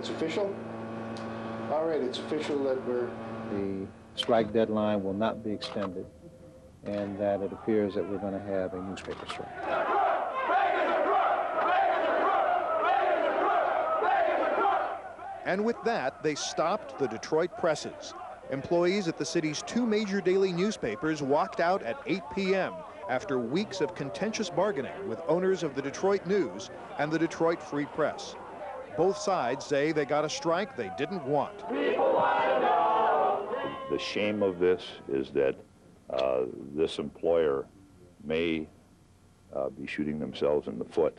it's official? All right, it's official that the strike deadline will not be extended, and that it appears that we're going to have a newspaper strike. And with that, they stopped the Detroit presses. Employees at the city's two major daily newspapers walked out at 8 p.m. after weeks of contentious bargaining with owners of the Detroit News and the Detroit Free Press. Both sides say they got a strike they didn't want. The shame of this is that this employer may be shooting themselves in the foot.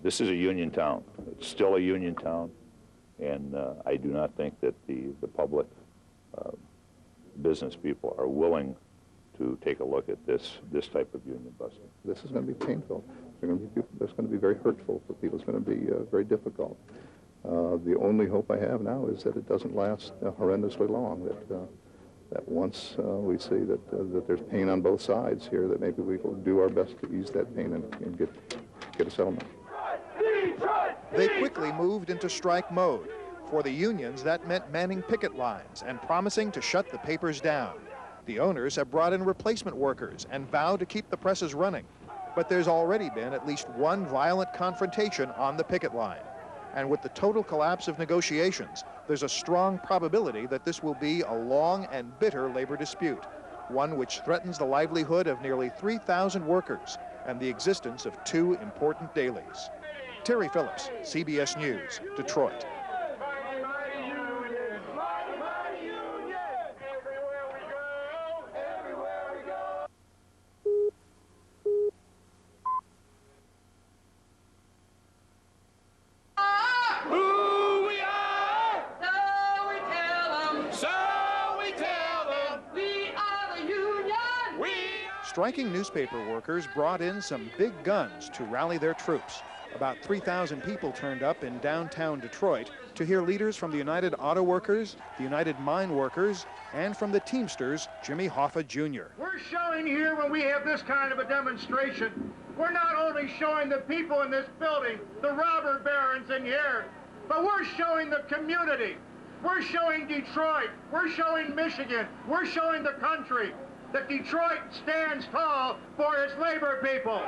This is a union town. It's still a union town, and I do not think that the public business people are willing to take a look at this type of union busting. This is going to be painful. It's going to be very hurtful for people. It's going to be very difficult. The only hope I have now is that it doesn't last horrendously long, that once we see that there's pain on both sides here, that maybe we will do our best to ease that pain and get a settlement. They quickly moved into strike mode. For the unions, that meant manning picket lines and promising to shut the papers down. The owners have brought in replacement workers and vowed to keep the presses running. But there's already been at least one violent confrontation on the picket line. And with the total collapse of negotiations, there's a strong probability that this will be a long and bitter labor dispute, one which threatens the livelihood of nearly 3,000 workers and the existence of two important dailies. Terry Phillips, CBS News, Detroit. Striking newspaper workers brought in some big guns to rally their troops. About 3,000 people turned up in downtown Detroit to hear leaders from the United Auto Workers, the United Mine Workers, and from the Teamsters, Jimmy Hoffa Jr. We're showing here when we have this kind of a demonstration, we're not only showing the people in this building, the robber barons in here, but we're showing the community. We're showing Detroit. We're showing Michigan. We're showing the country that Detroit stands tall for its labor people.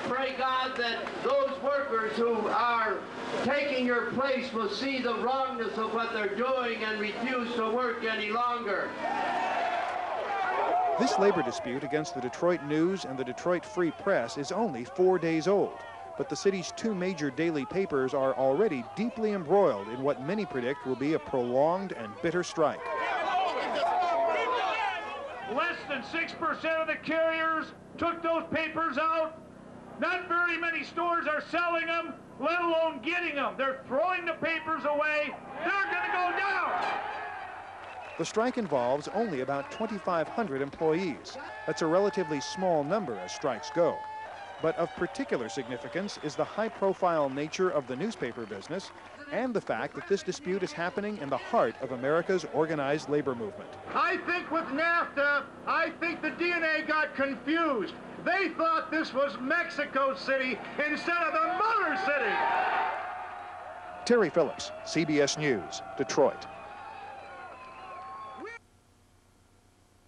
Pray God that those workers who are taking your place will see the wrongness of what they're doing and refuse to work any longer. This labor dispute against the Detroit News and the Detroit Free Press is only 4 days old, but the city's two major daily papers are already deeply embroiled in what many predict will be a prolonged and bitter strike. Less than 6% of the carriers took those papers out. Not very many stores are selling them, let alone getting them. They're throwing the papers away. They're going to go down. The strike involves only about 2,500 employees. That's a relatively small number as strikes go. But of particular significance is the high-profile nature of the newspaper business and the fact that this dispute is happening in the heart of America's organized labor movement. I think with NAFTA, I think the DNA got confused. They thought this was Mexico City instead of the Mother City. Terry Phillips, CBS News, Detroit.